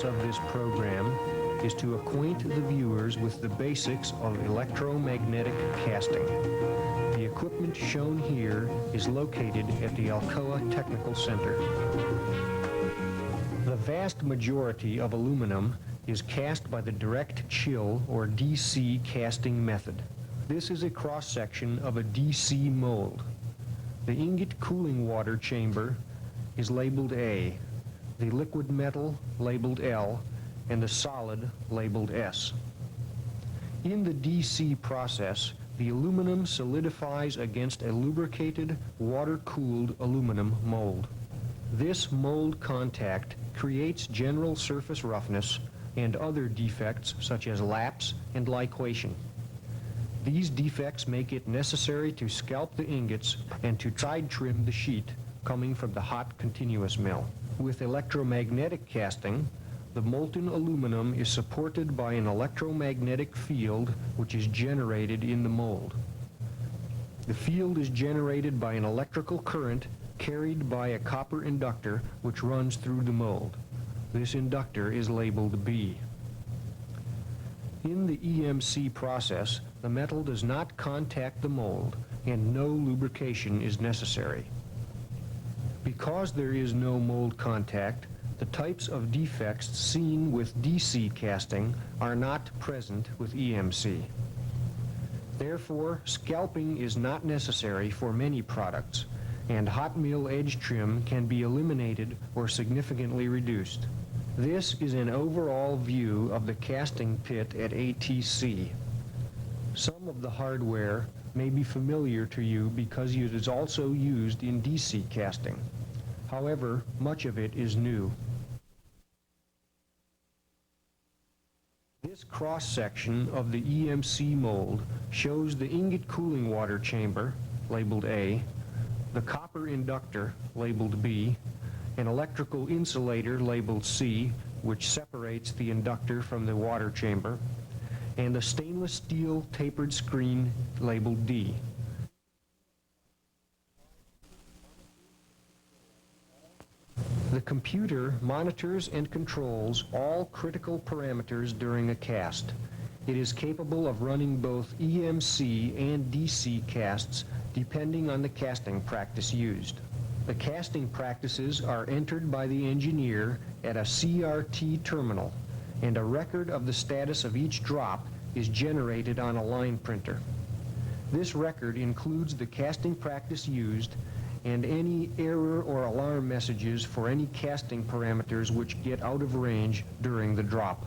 purpose of this program is to acquaint the viewers with the basics of electromagnetic casting. The equipment shown here is located at the Alcoa Technical Center. The vast majority of aluminum is cast by the direct chill or DC casting method. This is a cross-section of a DC mold. The ingot cooling water chamber is labeled A, the liquid metal labeled L, and the solid labeled S. In the DC process, the aluminum solidifies against a lubricated, water-cooled aluminum mold. This mold contact creates general surface roughness and other defects such as lapse and liquation. These defects make it necessary to scalp the ingots and to side trim the sheet coming from the hot continuous mill. With electromagnetic casting, the molten aluminum is supported by an electromagnetic field which is generated in the mold. The field is generated by an electrical current carried by a copper inductor which runs through the mold. This inductor is labeled B. In the EMC process, the metal does not contact the mold and no lubrication is necessary. Because there is no mold contact, the types of defects seen with DC casting are not present with EMC. Therefore, scalping is not necessary for many products, and hot mill edge trim can be eliminated or significantly reduced. This is an overall view of the casting pit at ATC. Some of the hardware may be familiar to you because it is also used in DC casting. However, much of it is new. This cross-section of the EMC mold shows the ingot cooling water chamber, labeled A, the copper inductor, labeled B, an electrical insulator, labeled C, which separates the inductor from the water chamber, and a stainless steel tapered screen, labeled D. The computer monitors and controls all critical parameters during a cast. It is capable of running both EMC and DC casts depending on the casting practice used. The casting practices are entered by the engineer at a CRT terminal, and a record of the status of each drop is generated on a line printer. This record includes the casting practice used and any error or alarm messages for any casting parameters which get out of range during the drop.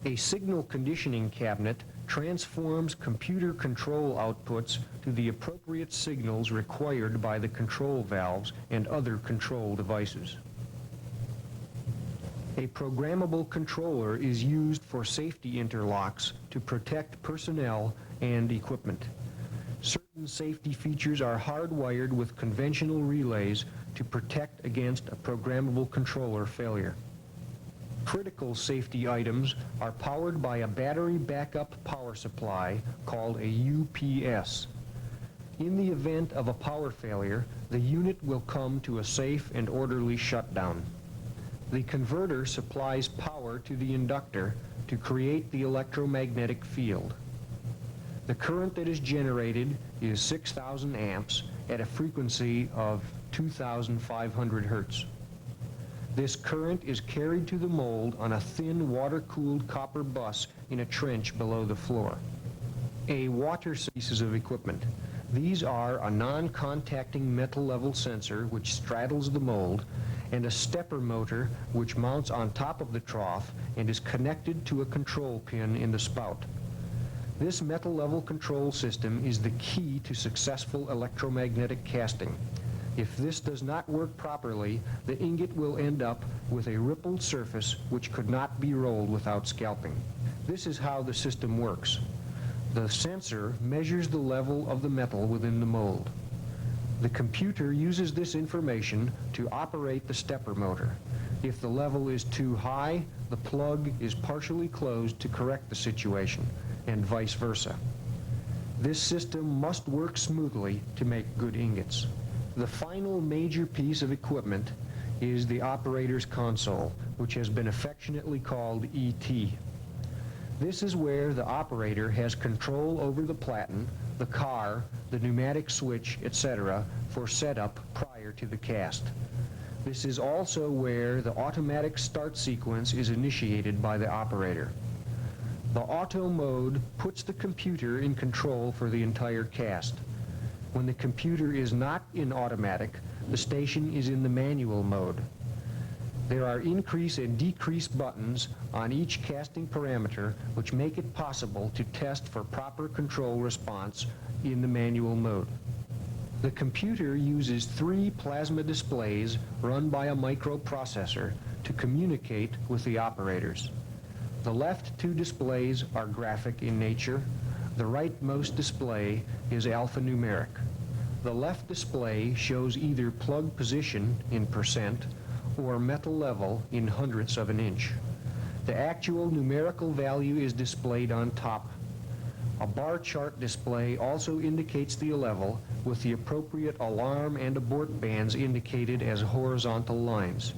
A signal conditioning cabinet transforms computer control outputs to the appropriate signals required by the control valves and other control devices. A programmable controller is used for safety interlocks to protect personnel and equipment. Certain safety features are hardwired with conventional relays to protect against a programmable controller failure. Critical safety items are powered by a battery backup power supply called a UPS. In the event of a power failure, the unit will come to a safe and orderly shutdown. The converter supplies power to the inductor to create the electromagnetic field. The current that is generated is 6,000 amps at a frequency of 2,500 hertz. This current is carried to the mold on a thin water-cooled copper bus in a trench below the floor. A water pieces of equipment. These are a non-contacting metal level sensor which straddles the mold, and a stepper motor which mounts on top of the trough and is connected to a control pin in the spout. This metal level control system is the key to successful electromagnetic casting. If this does not work properly, the ingot will end up with a rippled surface which could not be rolled without scalping. This is how the system works. The sensor measures the level of the metal within the mold. The computer uses this information to operate the stepper motor. If the level is too high, the plug is partially closed to correct the situation, and vice versa. This system must work smoothly to make good ingots. The final major piece of equipment is the operator's console, which has been affectionately called ET. This is where the operator has control over the platen, the car, the pneumatic switch, etc. for setup prior to the cast. This is also where the automatic start sequence is initiated by the operator. The auto mode puts the computer in control for the entire cast. When the computer is not in automatic, the station is in the manual mode. There are increase and decrease buttons on each casting parameter which make it possible to test for proper control response in the manual mode. The computer uses 3 plasma displays run by a microprocessor to communicate with the operators. The left 2 displays are graphic in nature. The rightmost display is alphanumeric. The left display shows either plug position in percent or metal level in hundredths of an inch. The actual numerical value is displayed on top. A bar chart display also indicates the level with the appropriate alarm and abort bands indicated as horizontal lines.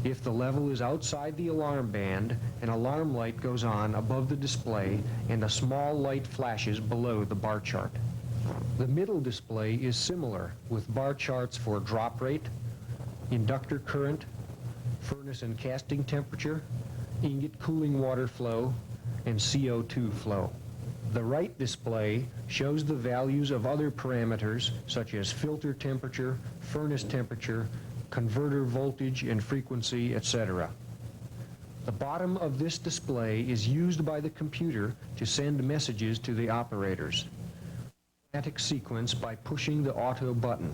If the level is outside the alarm band, an alarm light goes on above the display and a small light flashes below the bar chart. The middle display is similar, with bar charts for drop rate, inductor current, furnace and casting temperature, ingot cooling water flow, and CO2 flow. The right display shows the values of other parameters such as filter temperature, furnace temperature, converter voltage and frequency, etc. The bottom of this display is used by the computer to send messages to the operators. Automatic sequence by pushing the auto button.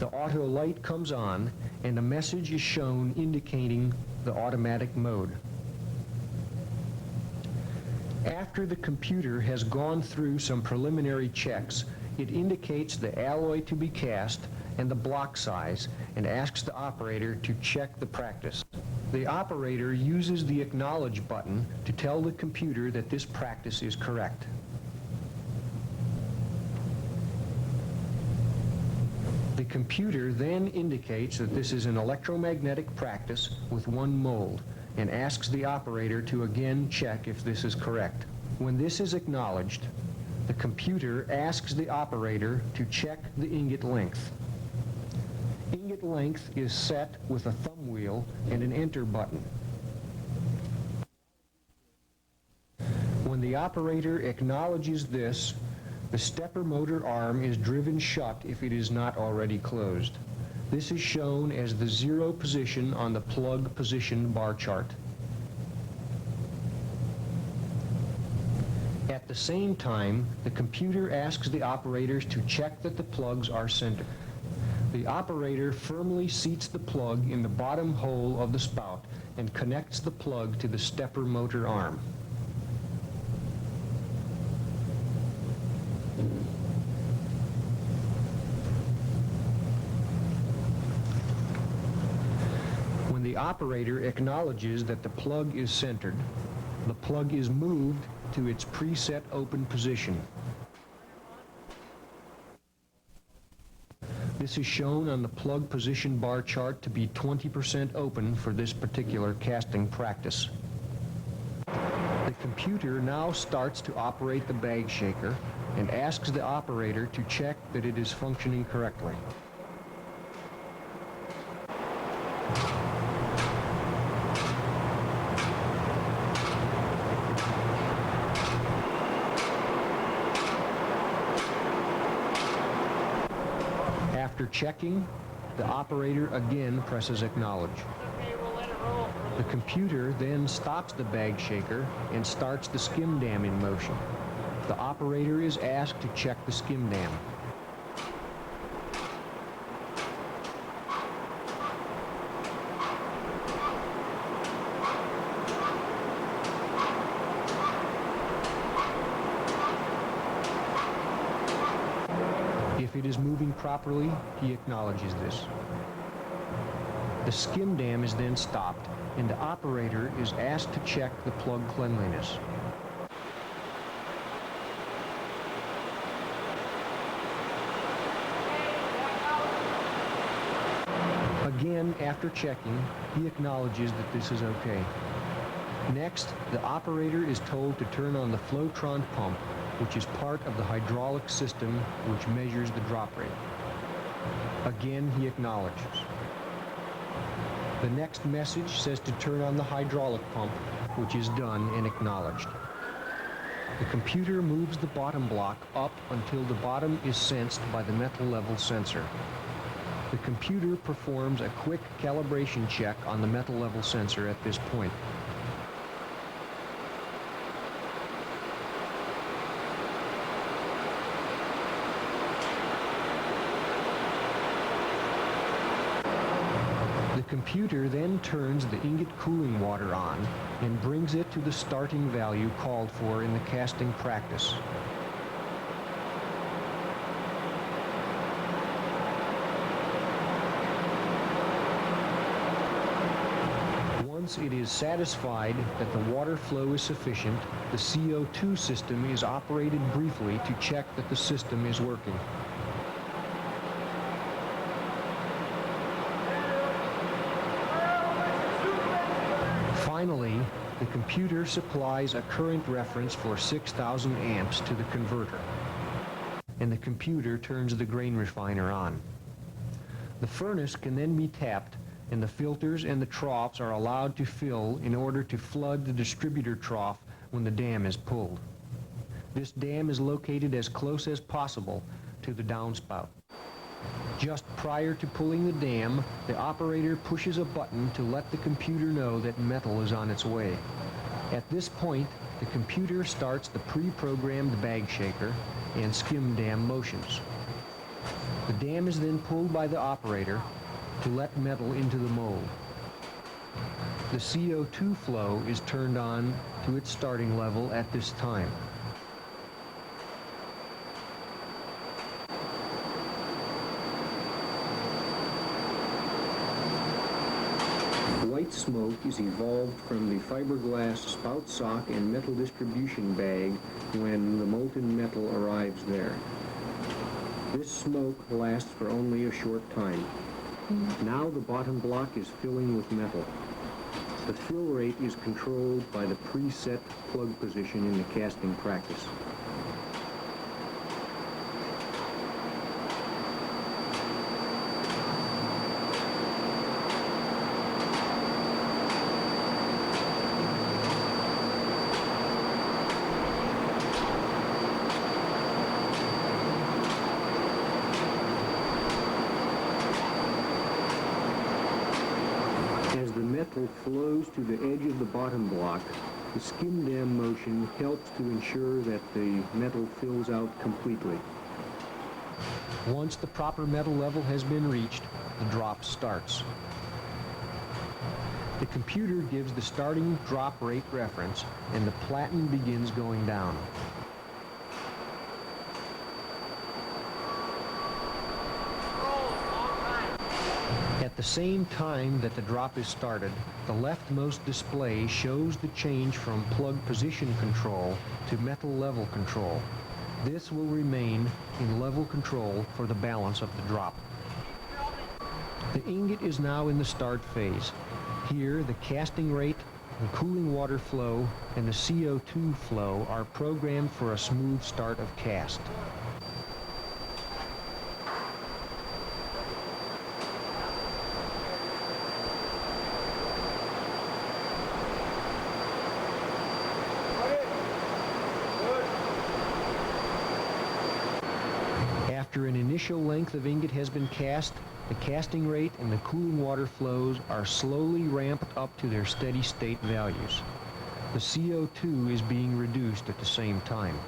The auto light comes on and a message is shown indicating the automatic mode. After the computer has gone through some preliminary checks, it indicates the alloy to be cast and the block size and asks the operator to check the practice. The operator uses the acknowledge button to tell the computer that this practice is correct. The computer then indicates that this is an electromagnetic practice with 1 mold and asks the operator to again check if this is correct. When this is acknowledged, the computer asks the operator to check the ingot length. Ingot length is set with a thumb wheel and an enter button. When the operator acknowledges this, the stepper motor arm is driven shut if it is not already closed. This is shown as the 0 position on the plug position bar chart. At the same time, the computer asks the operators to check that the plugs are centered. The operator firmly seats the plug in the bottom hole of the spout and connects the plug to the stepper motor arm. When the operator acknowledges that the plug is centered, the plug is moved to its preset open position. This is shown on the plug position bar chart to be 20% open for this particular casting practice. The computer now starts to operate the bag shaker and asks the operator to check that it is functioning correctly. After checking, the operator again presses acknowledge. Okay, we'll let it roll. The computer then stops the bag shaker and starts the skim dam in motion. The operator is asked to check the skim dam. If it is moving properly, he acknowledges this. The skim dam is then stopped, and the operator is asked to check the plug cleanliness. Again, after checking, he acknowledges that this is okay. Next, the operator is told to turn on the Flowtron pump, which is part of the hydraulic system which measures the drop rate. Again, he acknowledges. The next message says to turn on the hydraulic pump, which is done and acknowledged. The computer moves the bottom block up until the bottom is sensed by the metal level sensor. The computer performs a quick calibration check on the metal level sensor at this point. The computer then turns the ingot cooling water on and brings it to the starting value called for in the casting practice. Once it is satisfied that the water flow is sufficient, the CO2 system is operated briefly to check that the system is working. Finally, the computer supplies a current reference for 6,000 amps to the converter, and the computer turns the grain refiner on. The furnace can then be tapped, and the filters and the troughs are allowed to fill in order to flood the distributor trough when the dam is pulled. This dam is located as close as possible to the downspout. Just prior to pulling the dam, the operator pushes a button to let the computer know that metal is on its way. At this point, the computer starts the pre-programmed bag shaker and skim dam motions. The dam is then pulled by the operator to let metal into the mold. The CO2 flow is turned on to its starting level at this time. White smoke is evolved from the fiberglass spout sock and metal distribution bag when the molten metal arrives there. This smoke lasts for only a short time. Now the bottom block is filling with metal. The fill rate is controlled by the preset plug position in the casting practice. As the metal flows to the edge of the bottom block, the skim dam motion helps to ensure that the metal fills out completely. Once the proper metal level has been reached, the drop starts. The computer gives the starting drop rate reference, and the platen begins going down. At the same time that the drop is started, the leftmost display shows the change from plug position control to metal level control. This will remain in level control for the balance of the drop. The ingot is now in the start phase. Here, the casting rate, the cooling water flow, and the CO2 flow are programmed for a smooth start of cast. After an initial length of ingot has been cast, the casting rate and the cooling water flows are slowly ramped up to their steady state values. The CO2 is being reduced at the same time.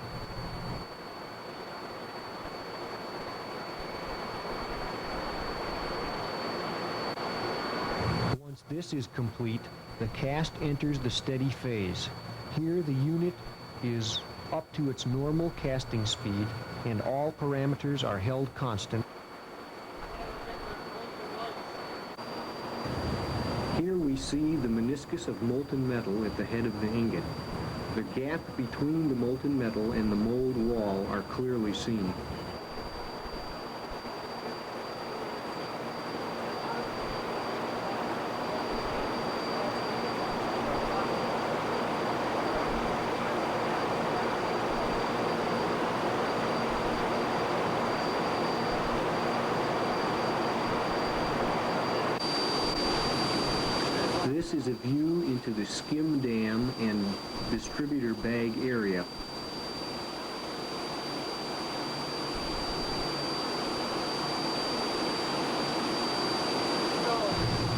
Once this is complete, the cast enters the steady phase. Here the unit is up to its normal casting speed, and all parameters are held constant. Here we see the meniscus of molten metal at the head of the ingot. The gap between the molten metal and the mold wall are clearly seen. This is a view into the skim dam and distributor bag area.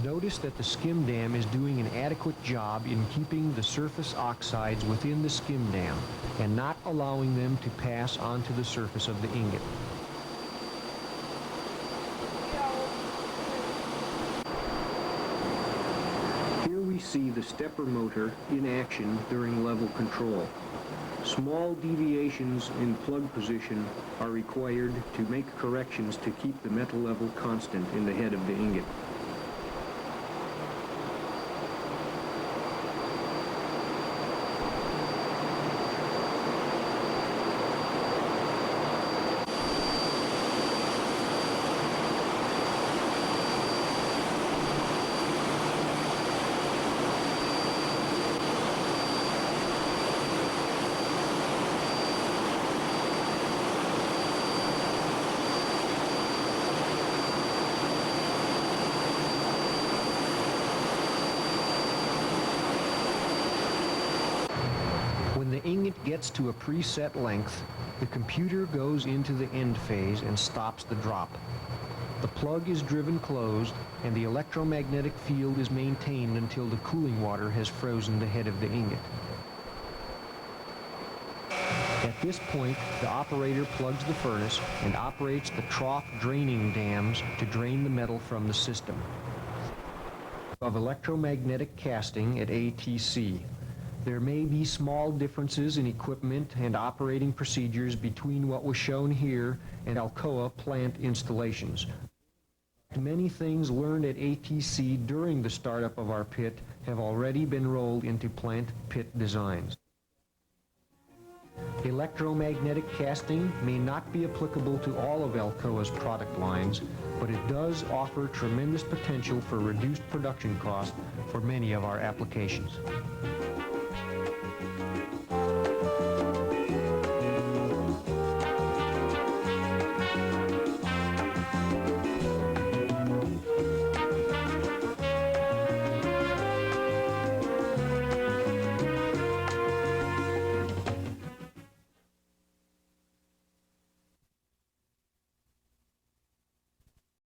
Notice that the skim dam is doing an adequate job in keeping the surface oxides within the skim dam and not allowing them to pass onto the surface of the ingot. Here we see the stepper motor in action during level control. Small deviations in plug position are required to make corrections to keep the metal level constant in the head of the ingot. When the ingot gets to a preset length, the computer goes into the end phase and stops the drop. The plug is driven closed and the electromagnetic field is maintained until the cooling water has frozen the head of the ingot. At this point, the operator plugs the furnace and operates the trough draining dams to drain the metal from the system. Of electromagnetic casting at ATC. There may be small differences in equipment and operating procedures between what was shown here and Alcoa plant installations. Many things learned at ATC during the startup of our pit have already been rolled into plant pit designs. Electromagnetic casting may not be applicable to all of Alcoa's product lines, but it does offer tremendous potential for reduced production costs for many of our applications.